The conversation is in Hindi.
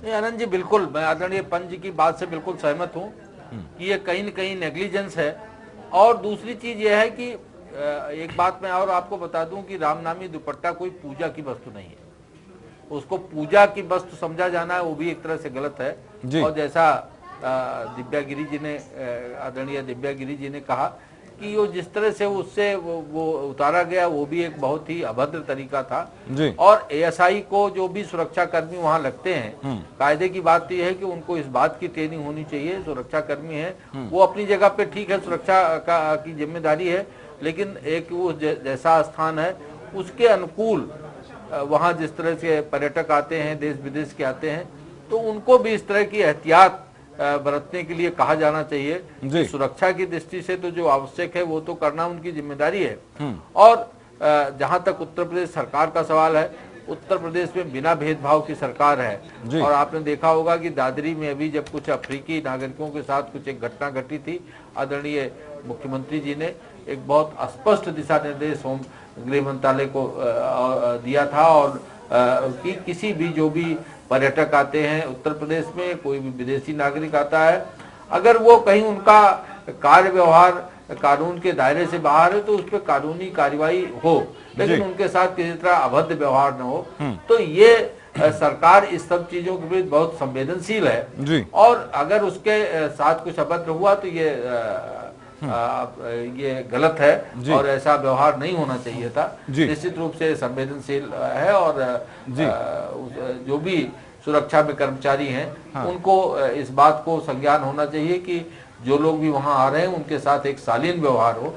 आनंद जी, बिल्कुल मैं आदरणीय पंत जी की बात से बिल्कुल सहमत हूँ कि ये कहीं न कहीं नेग्लिजेंस है। और दूसरी चीज ये है कि एक बात मैं और आपको बता दूं कि रामनामी दुपट्टा कोई पूजा की वस्तु नहीं है। उसको पूजा की वस्तु समझा जाना है वो भी एक तरह से गलत है। जी। और जैसा दिव्या गिरी जी ने, आदरणीय दिव्या गिरी जी ने कहा कि वो जिस तरह से उससे वो उतारा गया वो भी एक बहुत ही अभद्र तरीका था। जी। और एएसआई को जो भी सुरक्षा कर्मी वहां लगते हैं, कायदे की बात तो यह है कि उनको इस बात की ट्रेनिंग होनी चाहिए। सुरक्षा कर्मी है वो अपनी जगह पे ठीक है, सुरक्षा की जिम्मेदारी है, लेकिन एक वो जैसा स्थान है उसके अनुकूल वहां जिस तरह से पर्यटक आते हैं, देश विदेश के आते हैं, तो उनको भी इस तरह की एहतियात बरतने के लिए कहा जाना चाहिए कि सुरक्षा की दृष्टि से तो जो आवश्यक है वो तो करना उनकी जिम्मेदारी है। और जहां तक उत्तर प्रदेश सरकार का सवाल है, उत्तर प्रदेश में बिना भेदभाव की सरकार है। और आपने देखा होगा कि दादरी में अभी जब कुछ अफ्रीकी नागरिकों के साथ कुछ एक घटना घटी थी, आदरणीय मुख्यमंत्री जी ने एक बहुत स्पष्ट दिशा निर्देश होम गृह मंत्रालय को दिया था और कि किसी भी जो भी पर्यटक आते हैं उत्तर प्रदेश में, कोई भी विदेशी नागरिक आता है, अगर वो कहीं उनका कार्य व्यवहार कानून के दायरे से बाहर है तो उस पर कानूनी कार्रवाई हो, लेकिन उनके साथ किसी तरह अभद्र व्यवहार न हो। तो ये सरकार इस सब चीजों के विरुद्ध बहुत संवेदनशील है। और अगर उसके साथ कुछ अभद्र हुआ तो ये गलत है और ऐसा व्यवहार नहीं होना चाहिए था। निश्चित रूप से संवेदनशील है और जो भी सुरक्षा में कर्मचारी हैं उनको इस बात को संज्ञान होना चाहिए कि जो लोग भी वहां आ रहे हैं उनके साथ एक शालीन व्यवहार हो।